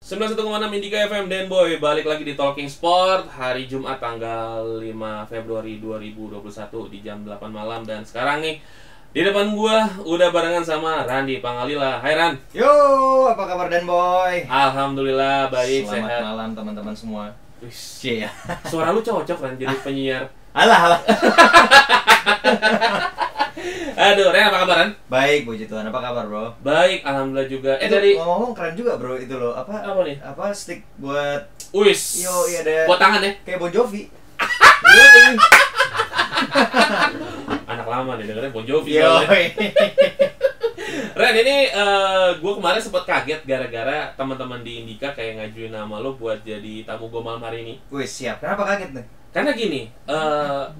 91,6 Indika FM Dan Boy balik lagi di Talking Sport hari Jumat tanggal 5 Februari 2021 di jam 8 malam. Dan sekarang nih di depan gua udah barengan sama Randi Pangalila. Hai Ran. Yo, apa kabar Dan Boy? Alhamdulillah baik, Selamat sehat. malam teman-teman semua. Cie ya. Suara lu cocok Ran jadi penyiar. Alah. Aduh, Ren apa kabar Ran? Baik, puji Tuhan. Apa kabar, Bro? Baik, alhamdulillah juga. Dari ngomong keren juga, Bro, itu loh. Apa nih? Apa stick buat Wis. Yo, iya ada. Buat tangan ya? Kayak Bon Jovi. Iya. Anak lama nih dengerin Bon Jovi. Yo. Ren, ini gue kemarin sempat kaget gara-gara teman-teman di Indika kayak ngajuin nama lo buat jadi tamu gue malam hari ini. Wih, siap. Kenapa kaget nih? Karena gini,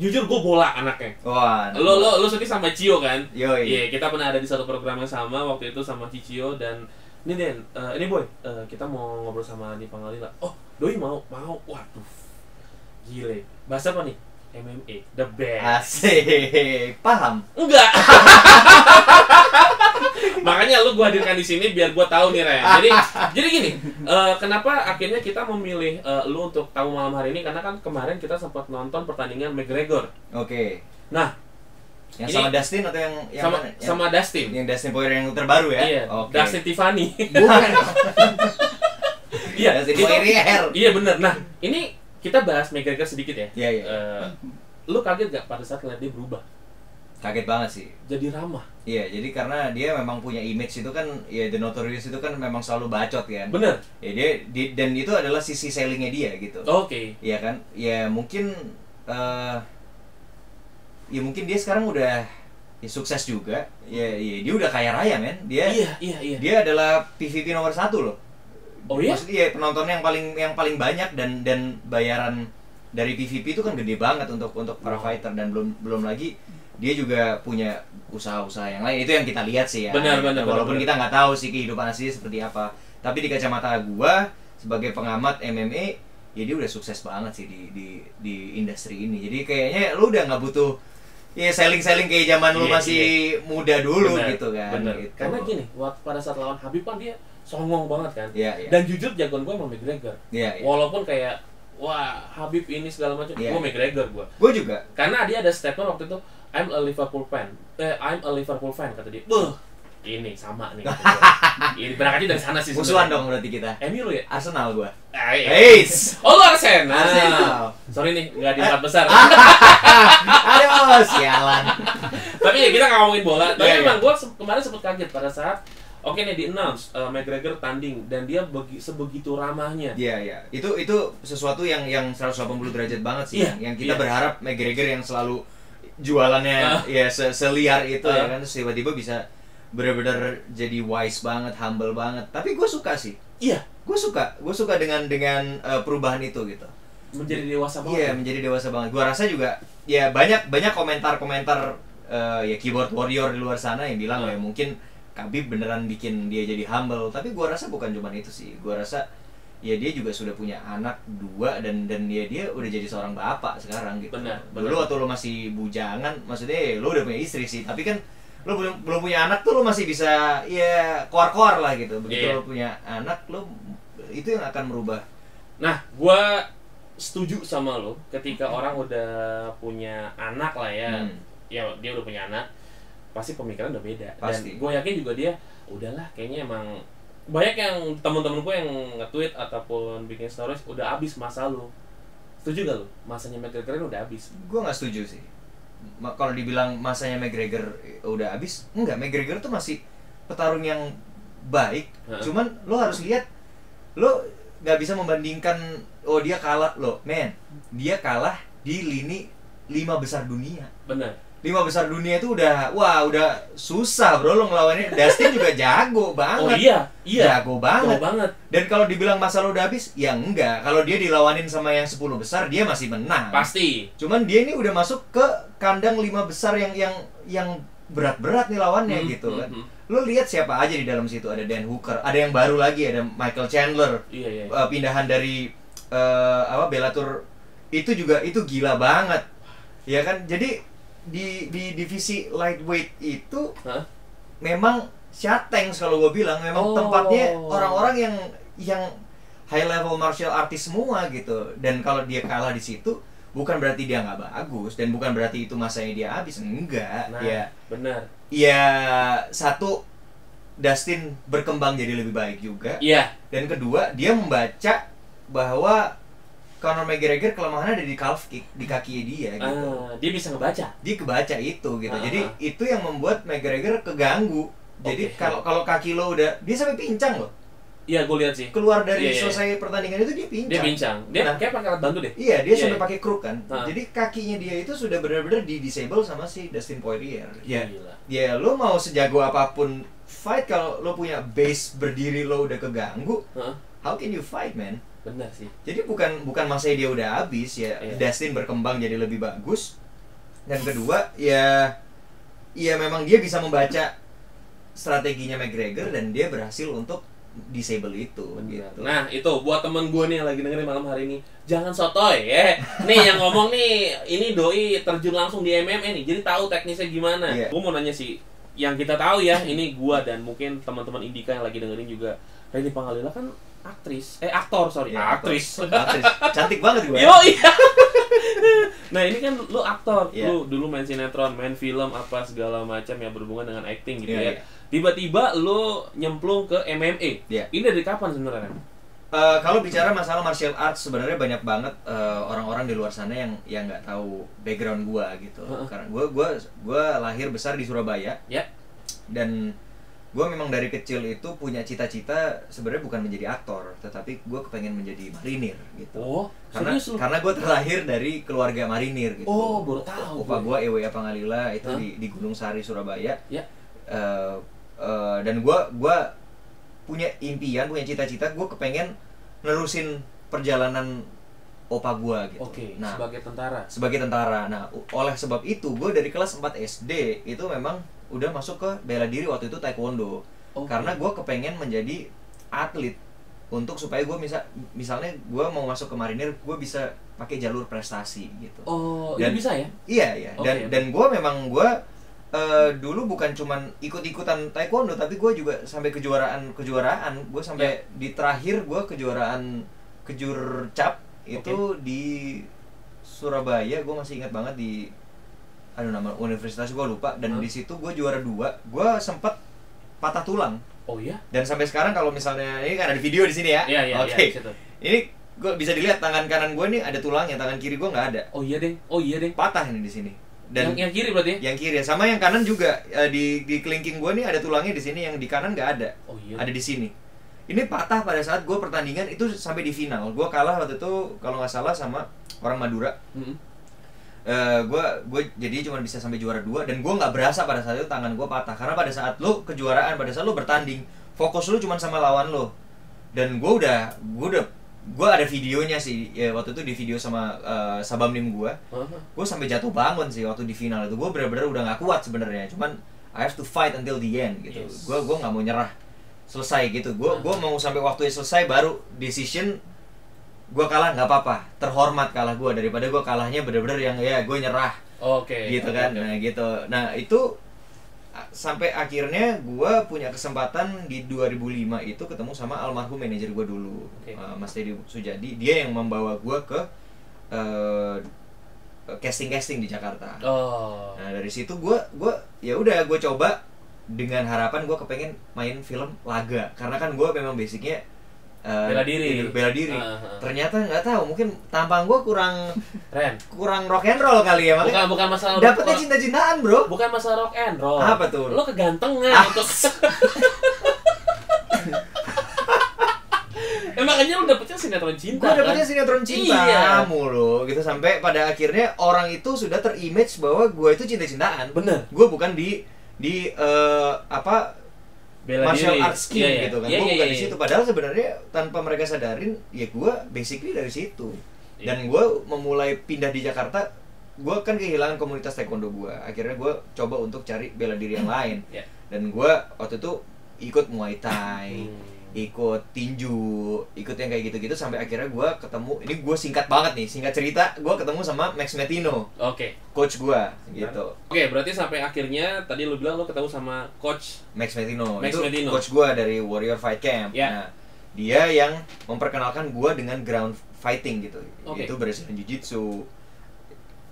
jujur gue bola anaknya. Wah. Lo suka sama Cio kan? Yoi. Iya, kita pernah ada di satu program yang sama waktu itu sama Cio. Dan ini Den, ini Boy, kita mau ngobrol sama Randi Pangalila. Oh, Doi mau. Waduh, gile. Bahasa apa nih? MMA, the best. Asik. Paham? Enggak. Makanya lu gua hadirkan di sini biar gua tahu nih Ren. Jadi gini, kenapa akhirnya kita memilih lu untuk tamu malam hari ini? Karena kan kemarin kita sempat nonton pertandingan McGregor. Oke. Nah, Yang ini sama Dustin atau yang sama Dustin. Yang Dustin Poirier yang terbaru ya? Iya. Oke. Dustin Tiffany. Bukan. Iya. Dustin Poirier. Iya bener. Nah, ini kita bahas McGregor sedikit ya. Iya. Lu kaget gak pada saat ngeliat dia berubah? Kaget banget sih. Jadi ramah. Iya, jadi karena dia memang punya image itu kan, ya The Notorious itu kan memang selalu bacot kan. Bener. Ya dan itu adalah sisi sellingnya dia gitu. Oke. Iya kan, ya mungkin ya mungkin dia sekarang udah ya, sukses juga. Ya dia udah kaya raya men. Dia Iya. Dia belum PVP nomor 1 loh. Oh iya? Maksudnya penontonnya yang paling banyak dan bayaran dari PVP itu kan gede banget untuk para fighter, dan belum lagi dia juga punya usaha-usaha yang lain. Itu yang kita lihat sih ya. Benar. Walaupun kita nggak tahu sih kehidupan aslinya seperti apa. Tapi di kacamata gua sebagai pengamat MMA, ya dia udah sukses banget sih di industri ini. Jadi kayaknya lu udah nggak butuh ya selling kayak zaman lu masih muda dulu. Bener, gitu kan. Bener. Gitu. Karena gini, pada saat lawan Habib kan dia songong banget kan. Iya. Dan jujur jagoan gue emang McGregor. Iya. Walaupun kayak wah Habib ini segala macam, gue McGregor gue. Gue juga. Karena dia ada statement waktu itu, I'm a Liverpool fan. I'm a Liverpool fan kata dia. Ini sama nih. Ini berangkatnya dari sana sih. Musuhan dong berarti kita. MU lu ya? Arsenal gua. Ace. Oh lu Arsenal. Sorry nih, nggak di 4 besar. Aduh, sialan. Tapi ya kita nggak ngomongin bola. Tapi Iya. emang gue kemarin sempat kaget pada saat oke nih di-announce McGregor tanding dan dia sebegitu ramahnya. Iya. Itu sesuatu yang 180 derajat banget sih. Iya, Yang kita iya. berharap McGregor yang selalu jualannya ya seliar itu ya kan, terus tiba-tiba bisa benar-benar jadi wise banget, humble banget. Tapi gue suka sih. Iya, Gue suka dengan perubahan itu gitu. menjadi dewasa banget. Iya, menjadi dewasa banget. Gue rasa juga ya banyak komentar-komentar ya keyboard warrior di luar sana yang bilang ya mungkin Khabib beneran bikin dia jadi humble. Tapi gue rasa bukan cuma itu sih. Gue rasa ya dia juga sudah punya anak 2 dan dia udah jadi seorang bapak sekarang gitu. Benar. Dulu waktu lo masih bujangan, maksudnya ya, lo udah punya istri sih, tapi kan lo belum punya anak tuh, lo masih bisa ya koar-koar lah gitu. Begitu lo punya anak, lo itu yang akan merubah. Nah, gue setuju sama lo ketika orang udah punya anak lah ya. Ya dia udah punya anak, pasti pemikiran udah beda. Pasti. Dan gue yakin juga dia udahlah kayaknya emang banyak yang teman-teman gue yang nge-tweet ataupun bikin stories udah habis masa lu. Setuju gak lu? Masanya McGregor udah habis. Gue nggak setuju sih. Kalau dibilang masanya McGregor udah habis, enggak. McGregor tuh masih petarung yang baik. Cuman lo harus lihat, lo nggak bisa membandingkan oh dia kalah lo, men. Dia kalah di lini 5 besar dunia. Bener. 5 besar dunia itu udah susah bro lo ngelawannya. Dustin juga jago banget. Oh iya. Jago banget. Dan kalau dibilang masa lo udah habis, ya enggak. Kalau dia dilawanin sama yang 10 besar, dia masih menang. Pasti. Cuman dia ini udah masuk ke kandang 5 besar yang berat-berat nih lawannya gitu kan. Lo lihat siapa aja di dalam situ. Ada Dan Hooker, ada yang baru lagi, ada Michael Chandler. Iya. Pindahan dari Bellator itu juga itu gila banget. Ya kan? Jadi di divisi lightweight itu memang Shatangs kalau gue bilang memang tempatnya orang-orang yang high level martial artist semua gitu. Dan kalau dia kalah di situ bukan berarti dia nggak bagus dan bukan berarti itu masanya dia habis, enggak. Nah, Ya benar. ya satu, Dustin berkembang jadi lebih baik juga. Iya. Dan kedua, dia membaca bahwa Conor McGregor kelemahannya ada di calf kick, di kakinya dia gitu. Dia bisa ngebaca. Dia kebaca itu gitu. Jadi itu yang membuat McGregor keganggu. Jadi kalau kaki lo udah, dia sampai pincang loh. Iya, gue lihat sih. Keluar dari selesai pertandingan itu dia pincang. Dia pincang. Dia kayak pakai alat bantu deh. Iya, dia sampai pakai kruk kan. Jadi kakinya dia itu sudah benar-benar di disable sama si Dustin Poirier. Ya, ya lo mau sejago apapun fight, kalau lo punya base berdiri lo udah keganggu, how can you fight, man? Benar sih. Jadi bukan masanya dia udah habis ya. Dustin berkembang jadi lebih bagus. Dan kedua ya memang dia bisa membaca strateginya McGregor dan dia berhasil untuk disable itu gitu. Nah itu buat temen gue nih yang lagi dengerin malam hari ini, jangan sotoy ya. Nih yang ngomong nih, ini doi terjun langsung di MMA nih, jadi tahu teknisnya gimana. Gue mau nanya sih, yang kita tahu ya, ini gue dan mungkin teman-teman Indika yang lagi dengerin juga, Reni Pangalila kan aktor. Cantik banget gue. Yo iya. Nah ini kan lu aktor, lu dulu main sinetron, main film apa segala macam yang berhubungan dengan acting gitu ya. Tiba-tiba lu nyemplung ke MMA. Ini dari kapan sebenarnya? Kalau bicara masalah martial arts, sebenarnya banyak banget orang-orang di luar sana yang nggak tahu background gua gitu. Karena gua lahir besar di Surabaya. Dan gue memang dari kecil itu punya cita-cita sebenarnya bukan menjadi aktor, tetapi gue kepengen menjadi marinir gitu. Karena gue terlahir dari keluarga marinir gitu. Baru tahu. Opa gue Ewa Pangalila itu di Gunung Sari, Surabaya. Dan gue punya impian, punya cita-cita, gue kepengen nerusin perjalanan opa gue gitu. Nah, sebagai tentara. Nah, oleh sebab itu gue dari kelas 4 SD itu memang udah masuk ke bela diri, waktu itu taekwondo. Karena gue kepengen menjadi atlet untuk supaya gue misalnya gue mau masuk ke marinir, gue bisa pakai jalur prestasi gitu. Dan bisa ya? Iya. Dan gue memang dulu bukan cuman ikut-ikutan taekwondo, tapi gue juga sampai kejuaraan. Gue sampai di terakhir gue kejuaraan kejur cap itu di Surabaya. Gue masih ingat banget di nama universitas gue lupa, dan di situ gue juara 2. Gue sempet patah tulang. Oh iya? Dan sampai sekarang kalau misalnya ini kan ada video di sini ya. Iya. Ini gue bisa dilihat tangan kanan gue nih ada tulangnya, tangan kiri gue nggak ada. Oh iya deh. Patah ini di sini. Dan yang kiri berarti? Yang kiri, sama yang kanan juga di kelingking gue nih ada tulangnya di sini, yang di kanan nggak ada. Oh iya. Ada di sini. Ini patah pada saat gue pertandingan itu sampai di final. Gue kalah waktu itu kalau nggak salah sama orang Madura. Gue jadi cuma bisa sampai juara 2, dan gue nggak berasa pada saat itu tangan gue patah, karena pada saat lo kejuaraan, pada saat lo bertanding, fokus lo cuma sama lawan lo. Dan gue ada videonya sih ya, waktu itu di video sama Sabamnim gue sampai jatuh bangun sih waktu di final itu. Gue benar-benar udah nggak kuat sebenarnya, cuman I have to fight until the end gitu. Gue nggak mau nyerah selesai gitu. Gue mau sampai waktunya selesai baru decision. Gue kalah nggak apa-apa, terhormat kalah gue daripada gue kalahnya bener-bener yang ya gue nyerah. Gitu kan. Nah gitu. Nah itu sampai akhirnya gue punya kesempatan di 2005 itu ketemu sama almarhum manajer gue dulu, Mas Teddy Sujadi. Dia yang membawa gue ke casting di Jakarta. Nah dari situ gue ya udah gue coba dengan harapan gue kepengen main film laga, karena kan gue memang basicnya bela diri. Ternyata nggak tahu, mungkin tampang gue kurang rock and roll kali ya, makanya bukan masalah dapetnya cinta-cintaan bro. Bukan masalah rock and roll. Apa tuh? Lo kegantengan untuk makanya lo dapetnya sinetron cinta. Gue dapetnya sinetron cinta mulu gitu, sampai pada akhirnya orang itu sudah terimage bahwa gue itu cinta-cintaan. Bener. Gue bukan di martial arts skill gitu kan. Gue bukan di situ, padahal sebenarnya tanpa mereka sadarin ya gue basically dari situ. Dan gue memulai pindah di Jakarta, gue kan kehilangan komunitas taekwondo gue. Akhirnya gue coba untuk cari bela diri yang lain. Dan gue waktu itu ikut Muay Thai, ikut tinju, ikut yang kayak gitu-gitu, sampai akhirnya gue ketemu, ini gue singkat cerita, gue ketemu sama Max Metino. Coach gue gitu. Berarti sampai akhirnya tadi lu bilang lu ketemu sama coach Max Metino. Coach gue dari Warrior Fight Camp. Nah Dia yang memperkenalkan gue dengan ground fighting gitu. Oke. Itu Brazilian Jiu-Jitsu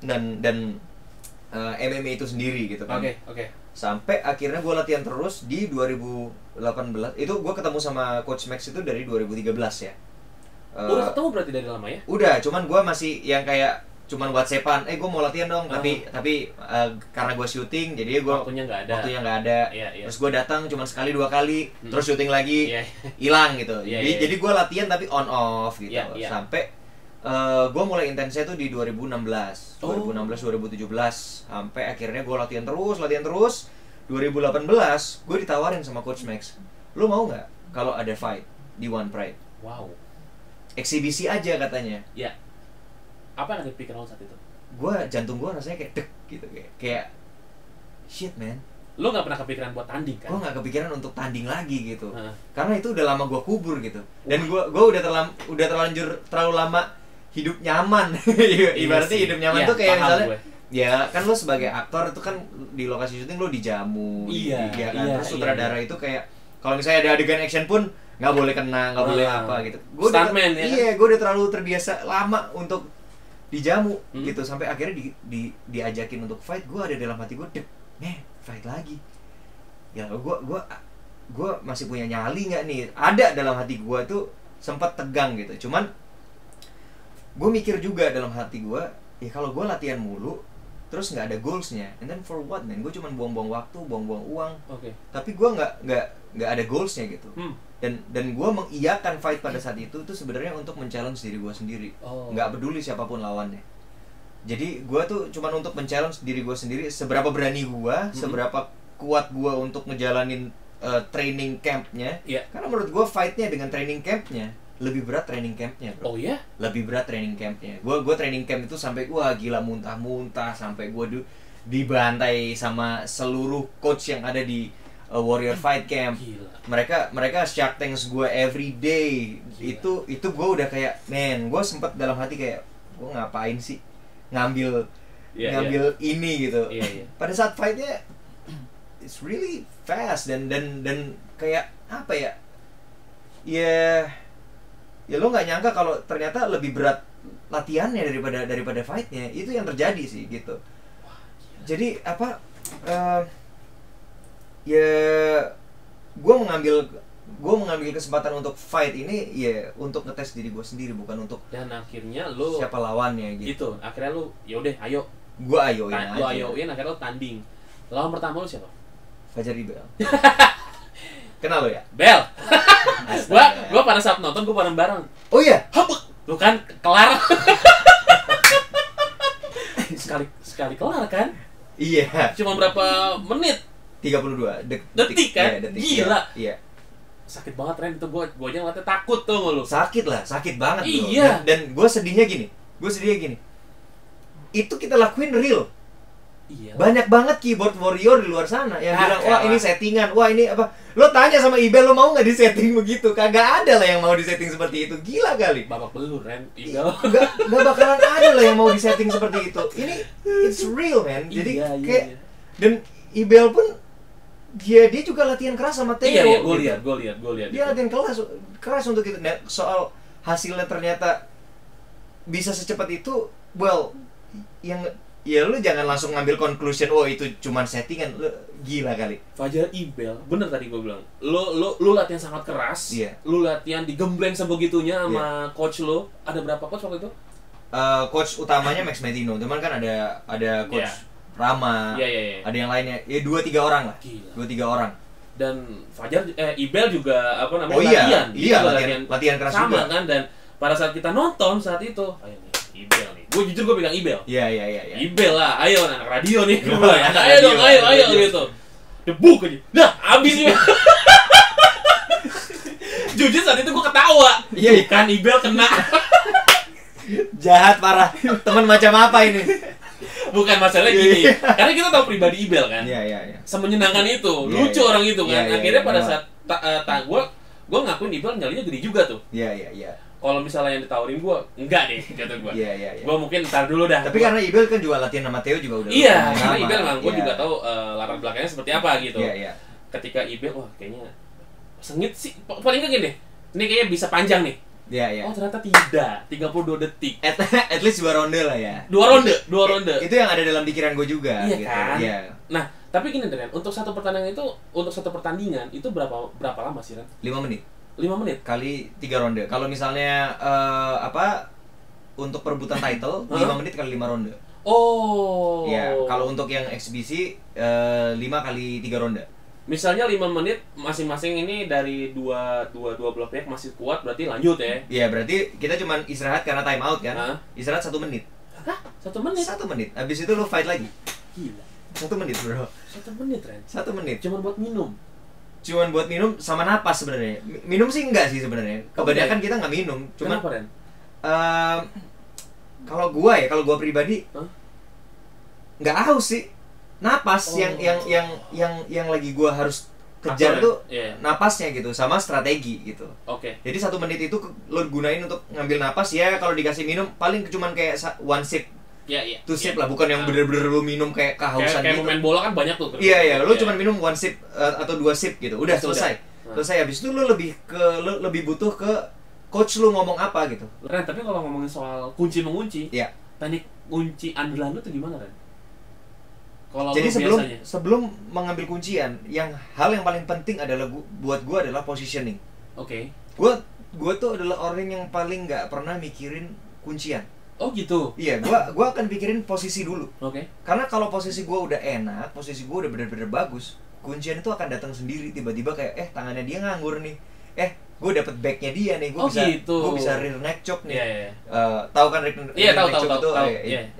dan MMA itu sendiri gitu kan. Oke. Sampai akhirnya gue latihan terus di 2018. Itu gue ketemu sama Coach Max itu dari 2013 ya. Udah ketemu berarti dari lama ya? Udah, cuman gue masih yang kayak cuman WhatsAppan, gue mau latihan dong, tapi karena gue syuting, jadi gue waktunya nggak ada. Iya. Terus gue datang cuman sekali 2 kali, terus syuting lagi, hilang gitu. Jadi gue latihan tapi on off gitu. Sampai gue mulai intensnya tuh di 2016, 2017, sampai akhirnya gue latihan terus. 2018 gue ditawarin sama Coach Max, lu mau nggak kalau ada fight di One Pride? Wow. Eksibisi aja katanya. Ya. Apa yang ada di pikiran lo saat itu? Jantung gue rasanya kayak dek gitu, kayak shit man. Lo nggak pernah kepikiran buat tanding kan? Gue nggak kepikiran untuk tanding lagi gitu. Karena itu udah lama gue kubur gitu. Dan gue udah terlanjur terlalu lama hidup nyaman. Ibaratnya hidup nyaman tuh kayak misalnya gue. Ya kan lo sebagai aktor itu kan di lokasi syuting lo dijamu, kan. Terus sutradara itu kayak kalau misalnya ada adegan action pun nggak boleh kena, nggak boleh apa gitu. Stuntman ya? Iya, gue udah terlalu terbiasa lama untuk dijamu gitu, sampai akhirnya diajakin untuk fight. Gue ada dalam hati gue, fight lagi. Ya gue masih punya nyali nggak nih? Ada dalam hati gue tuh sempat tegang gitu. Cuman gue mikir juga dalam hati gue, ya kalau gue latihan mulu terus nggak ada goalsnya, and then for what man? Gue cuma buang-buang waktu, buang-buang uang. Tapi gue nggak ada goalsnya gitu. Dan gue mengiyakan fight pada saat itu sebenarnya untuk men-challenge diri gue sendiri. Nggak peduli siapapun lawannya. Jadi gue tuh cuma untuk men-challenge diri gue sendiri, seberapa berani gue, seberapa kuat gue untuk ngejalanin training campnya. Karena menurut gue fightnya dengan training campnya lebih berat training campnya, bro. Oh ya? Lebih berat training campnya. Gue training camp itu sampai gue gila muntah-muntah, sampai gue dibantai sama seluruh coach yang ada di Warrior Fight Camp. Gila. Mereka shark tanks gue every day. Gila. Itu gue udah kayak, gue sempet dalam hati kayak, gue ngapain sih ngambil ini gitu. Pada saat fightnya it's really fast dan kayak apa ya? Ya lo nggak nyangka kalau ternyata lebih berat latihannya daripada fightnya. Itu yang terjadi sih gitu. Jadi apa? Ya gue mengambil kesempatan untuk fight ini ya untuk ngetes diri gue sendiri, bukan untuk dan akhirnya lo siapa lawannya gitu. Akhirnya lo yaudah ayo. Gue ayoin aja. Lo ayoin, akhirnya lo tanding. Lawan pertama lo siapa? Fajar Ibel. Kenal lo ya? Bel. Gua pada saat nonton gua bareng-bareng. Oh iya. Lu kan kelar. sekali kelar kan? Iya. Cuma berapa menit? 32 detik kan? Ya, gila. Iya. Sakit banget Ren, itu gua aja ngeliatnya takut tuh lu. Sakit banget bro. Iya. Dan gue sedihnya gini. Itu kita lakuin real. Iya. Banyak banget keyboard warrior di luar sana yang bilang, wah ini settingan, wah ini apa. Lo tanya sama Ibel, lo mau nggak disetting begitu? Kagak ada lah yang mau disetting seperti itu. Gila kali. Babak belur Ren, Ibel. Nggak bakalan ada lah yang mau disetting seperti itu. Ini it's real man. Jadi kayak dan Ibel pun dia juga latihan keras sama Theo. Iya, gue lihat. Dia latihan keras untuk itu. Nah, soal hasilnya ternyata bisa secepat itu, well, ya lu jangan langsung ngambil conclusion, oh itu cuman settingan. Lu gila kali. Fajar Ibel, bener tadi gue bilang. Lu latihan sangat keras. Iya. Lu latihan digembleng sebegitunya sama coach lu. Ada berapa coach waktu itu? Coach utamanya Max Metino, cuman kan ada coach Rama. Iya. Ada yang lainnya. Ya 2-3 orang lah. 2-3 orang. Dan Fajar Ibel juga apa namanya? Latihan keras sama juga. Kan, dan pada saat kita nonton saat itu, ayo nih Ibel nih. Gue jujur gue pegang Ibel. Iya. Ibel lah, ayo anak radio nih. Ayo gitu. Debuk aja. Dah, abis nih. Jujur saat itu gue ketawa. Iya, kan Ibel kena. Jahat parah. Teman macam apa ini? Bukan masalah gini. Karena kita tahu pribadi Ibel kan. Iya. Semenyenangkan itu. Lucu orang itu kan. Akhirnya pada saat gue ngakuin Ibel nyalinya gede juga tuh. Iya. Kalau misalnya yang ditawarin gue, enggak deh, kata gue. Iya. Gue mungkin ntar dulu dah. Tapi karena Ibel kan juga latihan sama Theo juga udah. Iya, karena Ibel memang gue juga tahu latar belakangnya seperti apa gitu. Iya. Ketika Ibel, wah kayaknya sengit sih. Paling nggak gini, Ini kayaknya bisa panjang nih. Iya. Oh ternyata tidak, 32 detik. At least 2 ronde lah ya. 2 ronde. Itu yang ada dalam pikiran gue juga. Iya gitu. kan? Iya. Nah, tapi gini Ren, untuk satu pertandingan itu berapa lama sih Ren? 5 menit. 5 menit? Kali 3 ronde. Kalau misalnya untuk perebutan title 5 menit kali 5 ronde. Oh. Ya, kalau untuk yang eksibisi 5 kali 3 ronde. Misalnya 5 menit masing-masing ini dari dua belah pihak masih kuat, berarti lanjut ya. Iya, berarti kita cuma istirahat karena time out kan. Istirahat 1 menit. Hah? 1 menit? 1 menit. Habis itu lu fight lagi. Gila. 1 menit, bro. 1 menit, Ren. 1 menit. Cuman buat minum. Cuman buat minum sama napas sebenarnya. Minum sih enggak sih sebenarnya. Kebanyakan kita nggak minum. Cuma kenapa, Ren? kalau gua pribadi nggak haus sih. Napas yang lagi gua harus kejar tuh napasnya gitu sama strategi gitu. Oke. Jadi 1 menit itu lo gunain untuk ngambil napas ya. Kalau dikasih minum paling cuman kayak 1 sip. Iya. 2 sip lah, bukan yang bener-bener lo minum kayak kehausan kayak gitu. main bola kan banyak tuh. Iya, lo cuman minum 1 sip atau 2 sip gitu. Udah selesai. Selesai, habis itu lo lebih butuh ke coach lo ngomong apa gitu. Ren, tapi kalau ngomongin soal kunci mengunci, Iya. teknik kunci andalan lu tuh gimana, Ren? Kalau Jadi lu sebelum mengambil kuncian, hal yang paling penting adalah buat gua adalah positioning. Oke. Gua tuh adalah orang yang paling nggak pernah mikirin kuncian. Oh gitu. Iya, gua akan pikirin posisi dulu. Oke. Karena kalau posisi gua udah enak, posisi gua udah bener-bener bagus, kuncian itu akan datang sendiri. Tiba-tiba kayak tangannya dia nganggur nih. Gue dapet backnya dia nih, gue bisa rear neck choke nih. Iya. Tahu kan rear neck choke itu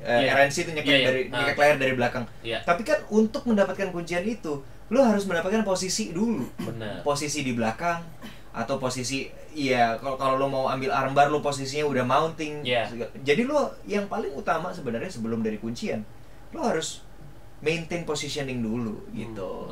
RNC itu nyekek leher dari belakang. Tapi kan untuk mendapatkan kuncian itu, lo harus mendapatkan posisi dulu. Benar. Posisi di belakang atau posisi kalau lo mau ambil armbar, lo posisinya udah mounting. Jadi lo yang paling utama sebenarnya sebelum dari kuncian, lo harus maintain positioning dulu gitu.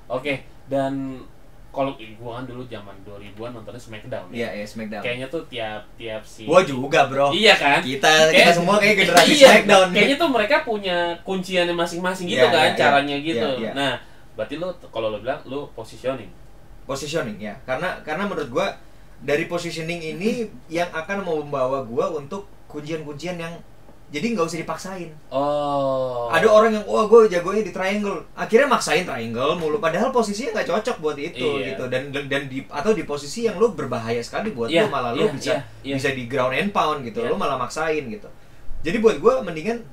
Oke. Dan kalau gua kan dulu zaman 2000-an nontonnya SmackDown. Iya, SmackDown. Kayaknya tuh tiap si gua juga, bro. Iya kan? Kita semua kayak generasi iya, SmackDown. Kayaknya tuh mereka punya kunciannya masing-masing gitu kan, caranya gitu. Nah, berarti lu kalau lu bilang lu positioning. Positioning ya. Karena menurut gua dari positioning ini yang akan membawa gua untuk kuncian-kuncian yang jadi nggak usah dipaksain. Ada orang yang gue jagonya di triangle, akhirnya maksain triangle mulu, padahal posisinya nggak cocok buat itu gitu. Dan atau di posisi yang lo berbahaya sekali buat lo, malah lo bisa di ground and pound gitu. Lo malah maksain gitu. Jadi buat gue mendingan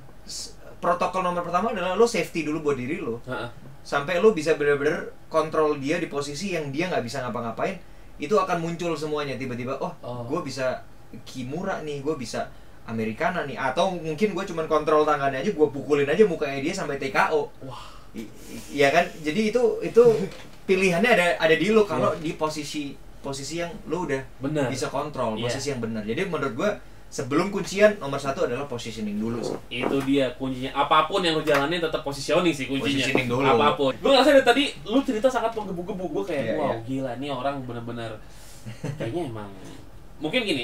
protokol nomor pertama adalah lo safety dulu buat diri lo, sampai lo bisa bener-bener kontrol dia di posisi yang dia nggak bisa ngapa-ngapain. Itu akan muncul semuanya tiba-tiba. Gue bisa Kimura nih, gue bisa Americana nih, atau mungkin gue cuman kontrol tangannya aja, gue pukulin aja mukanya dia sampai TKO. Wah, iya kan? Jadi itu pilihannya ada di lo kalau di posisi yang lo udah bisa kontrol, posisi yang benar. Jadi menurut gue sebelum kuncian nomor 1 adalah positioning dulu sih. Itu dia kuncinya. Apapun yang lo jalanin tetap positioning sih kuncinya. Positioning dulu. Apapun. Gue ngerasa dari tadi lu cerita sangat menggebu-gebu. Gue kayak gila nih orang bener-bener kayaknya emang. Mungkin gini,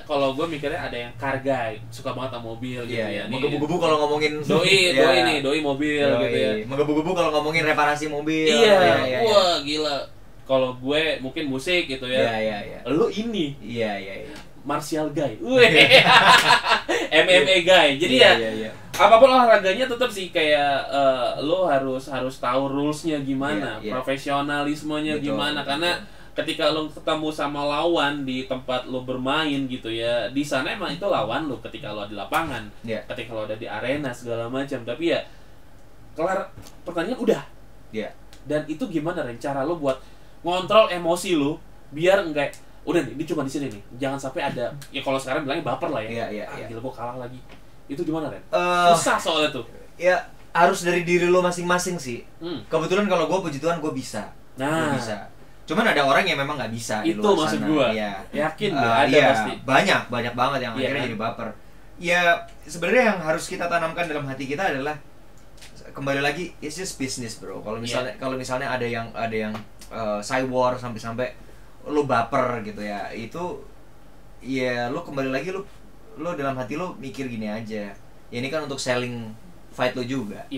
kalau gue mikirnya ada yang kargai, suka banget sama mobil gitu ya. Menggebu-gebu kalau ngomongin doi mobil gitu ya. Menggebu-gebu kalau ngomongin reparasi mobil. Iya. Wah, gila. Kalau gue mungkin musik gitu ya. Iya. Lu ini. Iya. Martial guy. MMA guy. Jadi apapun olahraganya tetap sih kayak lo harus tahu rules-nya gimana, profesionalismenya gimana, karena ketika lo ketemu sama lawan di tempat lo bermain gitu ya, di sana emang itu lawan lo ketika lo di lapangan, ketika lo ada di arena segala macam. Tapi ya kelar pertandingan udah. Dan itu gimana cara lo buat ngontrol emosi lo biar enggak udah nih, ini cuma di sini nih, jangan sampai ada kalau sekarang bilangnya baper lah ya. Gila gue kalah lagi. Itu gimana Ren? Susah soalnya tuh. Ya harus dari diri lo masing-masing sih. Kebetulan kalau gue puji Tuhan gue bisa. Gue bisa. Cuman ada orang yang memang nggak bisa di luar sana. Itu maksud gue. Yakin ada pasti. Banyak banget yang akhirnya jadi baper. Ya sebenarnya yang harus kita tanamkan dalam hati kita adalah kembali lagi, it's just business, bro. Kalau misalnya ada yang cywar sampai lo baper gitu ya, itu ya lo kembali lagi lo dalam hati lo mikir gini aja. Ya ini kan untuk selling fight lo juga.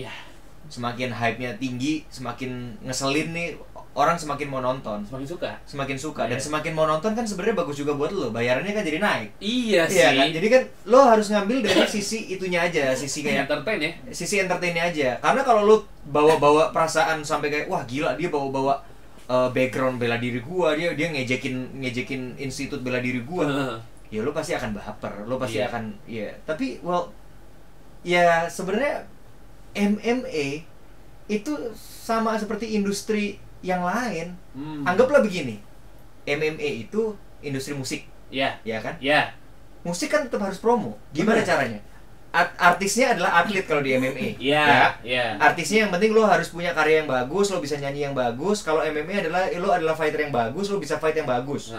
Semakin hype-nya tinggi, semakin ngeselin nih orang semakin mau nonton, semakin suka dan semakin mau nonton kan sebenarnya bagus juga buat lo, bayarannya kan jadi naik. Iya sih. Kan? Jadi kan lo harus ngambil dari sisi itunya aja, sisi kayak entertain ya. Sisi entertainnya aja. Karena kalau lo bawa-bawa perasaan sampai kayak wah gila dia bawa-bawa background bela diri gua, dia ngejekin institut bela diri gua. Ya lo pasti akan baper, lo pasti akan tapi ya sebenarnya MMA itu sama seperti industri yang lain. Anggaplah begini, MMA itu industri musik, ya kan? Musik kan tetap harus promo. Gimana caranya? Artisnya adalah atlet kalau di MMA. Artisnya yang penting lo harus punya karya yang bagus, lo bisa nyanyi yang bagus. Kalau MMA adalah lo adalah fighter yang bagus, lo bisa fight yang bagus.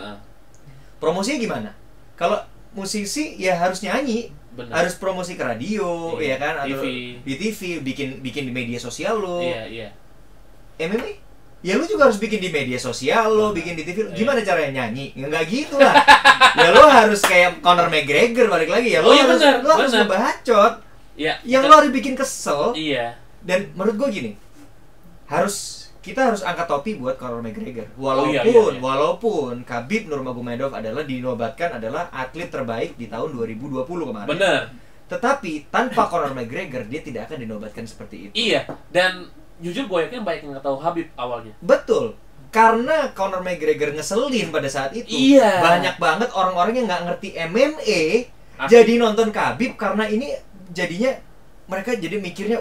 Promosinya gimana? Kalau musisi ya harus nyanyi, harus promosi ke radio, ya kan? Atau di TV, bikin di media sosial lo. MMA ya lu juga harus bikin di media sosial lo, bikin di TV. Gimana caranya nyanyi? Enggak gitu lah. Ya lo harus kayak Conor McGregor balik lagi ya. Lo harus ngebacot. Yang lo harus bikin kesel. Dan menurut gue gini, kita harus angkat topi buat Conor McGregor. Walaupun Khabib Nurmagomedov dinobatkan adalah atlet terbaik di tahun 2020 kemarin. Bener. Tetapi tanpa Conor McGregor dia tidak akan dinobatkan seperti itu. Dan jujur gue yakin banyak yang nggak tahu Khabib awalnya. Betul, karena Conor McGregor ngeselin pada saat itu. Banyak banget orang-orang yang nggak ngerti MMA jadi nonton Khabib karena ini jadinya mereka jadi mikirnya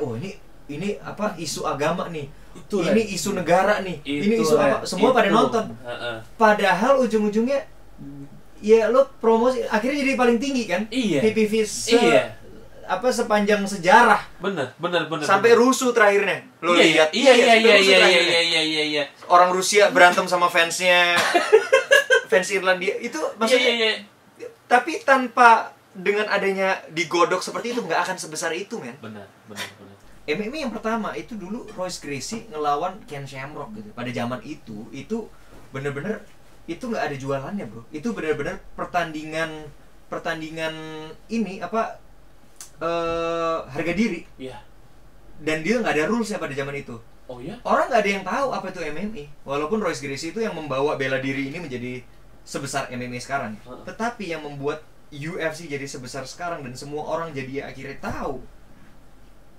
ini apa isu agama nih, ini isu negara nih, ini isu apa, semua pada nonton. Padahal ujung-ujungnya ya lo promosi akhirnya jadi paling tinggi kan? PPV sepanjang sejarah. Bener. Sampai rusuh terakhirnya. Lo lihat. Iya. Orang Rusia berantem sama fansnya fans Irlandia itu maksudnya. Tapi tanpa dengan adanya digodok seperti itu nggak akan sebesar itu, men. Bener. MMA yang pertama itu dulu Royce Gracie ngelawan Ken Shamrock gitu. Pada zaman itu bener-bener itu nggak ada jualannya, bro. Itu bener-bener pertandingan ini apa? Harga diri. Dan dia nggak ada rules pada zaman itu. Orang nggak ada yang tahu apa itu MMA. Walaupun Royce Gracie itu yang membawa bela diri ini menjadi sebesar MMA sekarang. Tetapi yang membuat UFC jadi sebesar sekarang dan semua orang jadi akhirnya tahu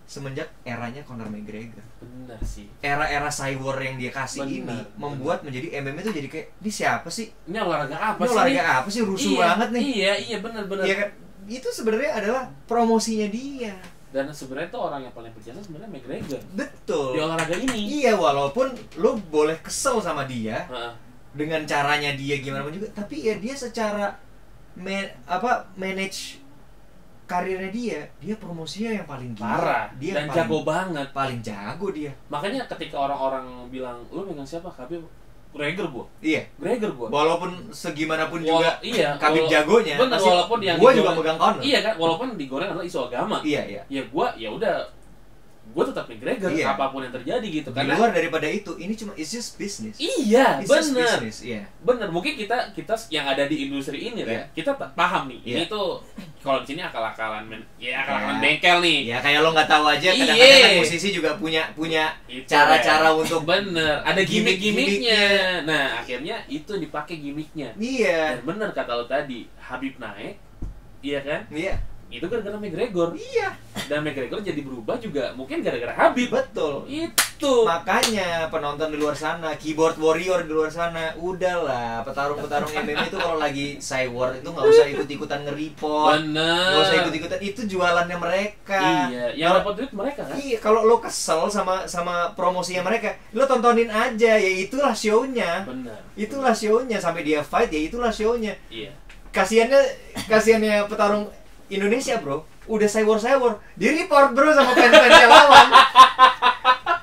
semenjak eranya Conor McGregor. Bener sih. Era Cyborg yang dia kasih membuat menjadi MMA itu jadi kayak ini siapa sih? Ini olahraga apa sih? Rusuh banget nih. Iya bener. Iya kan? Itu sebenarnya adalah promosinya dia. Dan sebenarnya itu orang yang paling berjasa sebenarnya McGregor. Betul. Di olahraga ini. Iya, walaupun lo boleh kesel sama dia dengan caranya dia gimana pun juga, tapi ya dia secara manage karirnya dia promosinya yang paling gila. Parah. Dia dan jago banget. Paling jago dia. Makanya ketika orang-orang bilang, "Lu megang siapa?" Khabib. Gregor gua. Gregor gua. Walaupun segimanapun juga Khabib jagonya. jagonya. Bener, walaupun yang gua juga pegang Conor. Iya kan, walaupun digoreng adalah isu agama. Iya. Ya gua gue tetap McGregor apapun yang terjadi gitu. Di luar daripada itu, ini cuma it's just business. Bener. Bener. Mungkin kita yang ada di industri ini kita paham nih. Ini tuh kalau di sini akal-akalan bengkel nih. Ya kayak lo nggak tahu aja kadang-kadang kan musisi juga punya cara-cara untuk ada gimmick-gimmicknya. Nah, akhirnya itu dipakai gimmicknya. Dan bener kata lo tadi, Khabib naik. Iya kan? Itu gara-gara McGregor. Dan McGregor jadi berubah juga mungkin gara-gara Khabib. Betul. Itu. Makanya penonton di luar sana, keyboard warrior di luar sana, udahlah petarung-petarung MMA itu kalau lagi Cyborg itu nggak usah ikut-ikutan nge-report. Bener. Nggak usah ikut-ikutan, itu jualannya mereka. Yang dapat duit mereka kan. Kalau lo kesel sama promosinya mereka, lo tontonin aja, ya itulah show-nya. Bener. Itulah show-nya sampai dia fight, ya itulah show-nya. Kasiannya petarung Indonesia, bro, udah cyborg di report, bro, sama fans-fansnya lawan.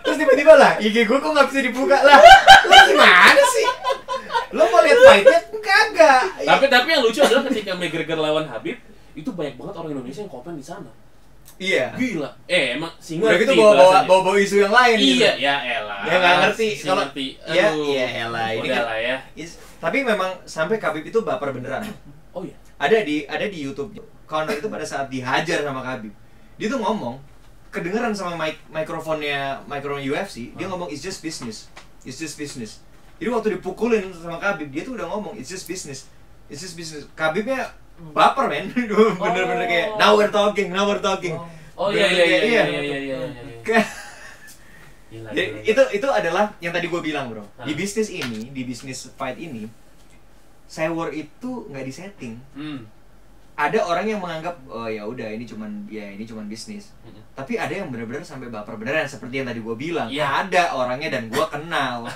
Terus tiba-tiba lah IG gue kok nggak bisa dibuka lah. Lo gimana sih? Lo mau lihat fightnya? Kagak. Tapi yang lucu adalah ketika McGregor lawan Khabib, itu banyak banget orang Indonesia yang komen di sana. Iya. Gila. Emang single. Udah gitu bawa isu yang lain. Iya, ya elah. Ya nggak ngerti kalau ya elah ini kan lah ya. Tapi memang sampai Khabib itu baper beneran. Oh iya. Ada di YouTube. Conor itu pada saat dihajar sama Khabib, dia tuh ngomong kedengeran sama mikrofon UFC, dia ngomong it's just business. it's just business. Jadi waktu dipukulin sama Khabib, dia tuh udah ngomong it's just business. Khabibnya baper men, bener-bener kayak now we're talking. Oh iya. Itu adalah yang tadi gue bilang bro. Di bisnis fight ini, sewer itu nggak disetting. Ada orang yang menganggap oh ya udah ini cuman bisnis. Tapi ada yang benar-benar sampai baper beneran seperti yang tadi gue bilang. Ya. Ada orangnya dan gue kenal.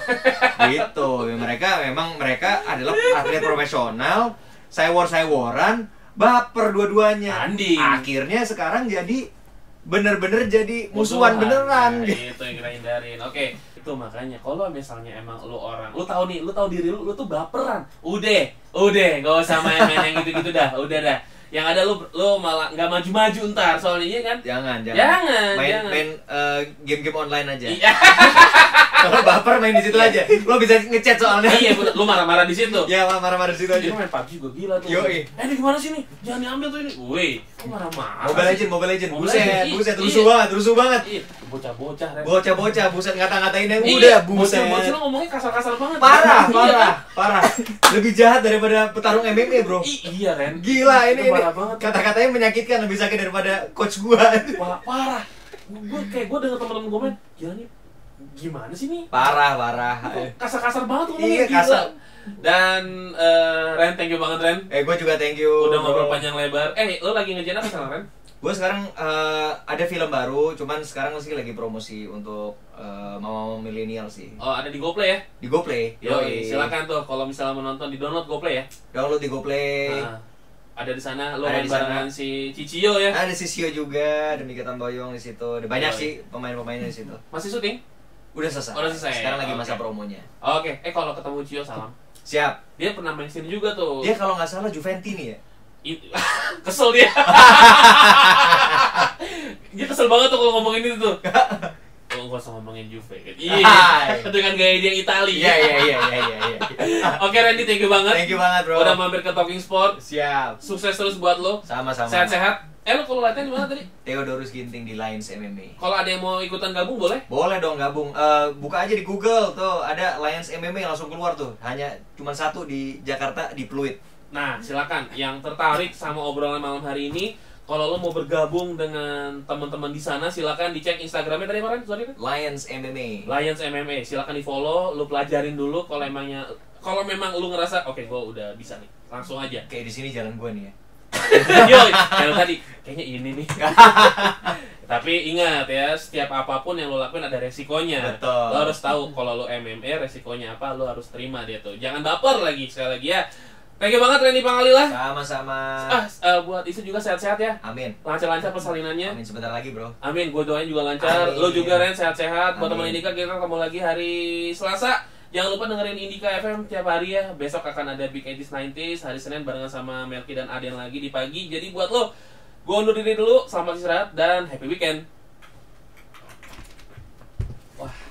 Gitu. Mereka adalah atlet profesional, seworan, baper dua-duanya. Akhirnya sekarang jadi bener-bener jadi musuhan beneran. Itu yang kita hindarin. Oke. Itu makanya kalau misalnya emang lu tahu diri lu tuh baperan. Udah, enggak usah main-main yang gitu-gitu dah. Udah dah. Yang ada lu malah nggak maju-maju ntar soalnya iya kan? Jangan. Main game-game online aja. Kalau baper main di situ aja. Lo bisa ngechat soalnya. Iya, lu marah-marah di situ. Iya, marah-marah di situ aja. Dia main PUBG juga gila tuh. Yoi. Ini gimana sih nih? Jangan diambil tuh ini. Woi, kok marah-marah? Mobile Legend. Buset, rusuh banget. Iya, bocah-bocah. Bocah, buset ngata-ngatain yang udah, buset. Bocah ngomongnya kasar-kasar banget. Parah. Lebih jahat daripada petarung MMA, Bro. Iya, Ren. Gila ini kata-katanya menyakitkan, lebih sakit daripada coach gua. Parah. Gue denger temen-temen gue main, gila nih. Gimana sih nih? Parah. Kasar-kasar banget Iya, ngomongnya, kasar. Dan Ren, thank you banget Ren. Gue juga thank you. Udah ngobrol panjang lebar. Lo lagi ngejar apa sekarang Ren? Gue sekarang ada film baru, cuman sekarang masih lagi promosi untuk mama milenial sih. Oh, ada di GoPlay ya? Di GoPlay. Yoi, silakan tuh kalau misalnya menonton di download GoPlay ya. Download di GoPlay. Ada di sana, lo main barengan si Cicio ya? Ada si Cio juga, dan Mikatan Boyong di situ. Ada banyak sih pemain-pemainnya di situ. Masih syuting? Udah selesai. Sekarang lagi masa promonya. Oke. Kalau ketemu Cio salam. Siap. Dia pernah main sini juga tuh. Dia kalau nggak salah Juventini ya. Kesel dia. Dia kesel banget tuh kalau ngomongin itu tuh. Oh, gak usah ngomongin Juve kan. Iya. Dengan gaya dia Itali. Iya. Oke Randy, thank you banget. Thank you banget, bro. Udah mampir ke Talking Sport. Siap. Sukses terus buat lo. Sama-sama. Sehat-sehat. Lo kalau latihan di mana tadi? Theodorus Ginting di Lions MMA. Kalau ada yang mau ikutan gabung boleh? Boleh dong gabung. Buka aja di Google tuh, ada Lions MMA langsung keluar tuh. Hanya cuma satu di Jakarta di Pluit. Nah, silakan yang tertarik sama obrolan malam hari ini, kalau lo mau bergabung dengan teman-teman di sana, silakan dicek Instagramnya tadi kemarin, sorry. Lions MMA. Lions MMA, silakan di follow, lo pelajarin dulu kalau memang lo ngerasa oke, gue udah bisa nih, langsung aja. Kayak di sini jalan gue nih ya. Yo, yang tadi kayaknya ini nih. Tapi ingat ya, setiap apapun yang lo lakuin ada resikonya. Betul. Lo harus tahu kalau lo MMA resikonya apa, lo harus terima dia tuh. Jangan baper lagi sekali lagi ya. Thank you banget Randy Pangalila. Sama-sama. Buat Isu juga sehat-sehat ya. Amin. Lancar-lancar persalinannya. Amin, sebentar lagi bro. Amin, gue doain juga lancar. Amin. Lo juga Ren sehat-sehat. Buat Amin. teman Indika, kita ketemu lagi hari Selasa. Jangan lupa dengerin Indika FM tiap hari ya. Besok akan ada Big 80s 90s. Hari Senin barengan sama Melki dan Aden lagi di pagi. Jadi buat lo, gue undur diri dulu. Selamat istirahat dan happy weekend.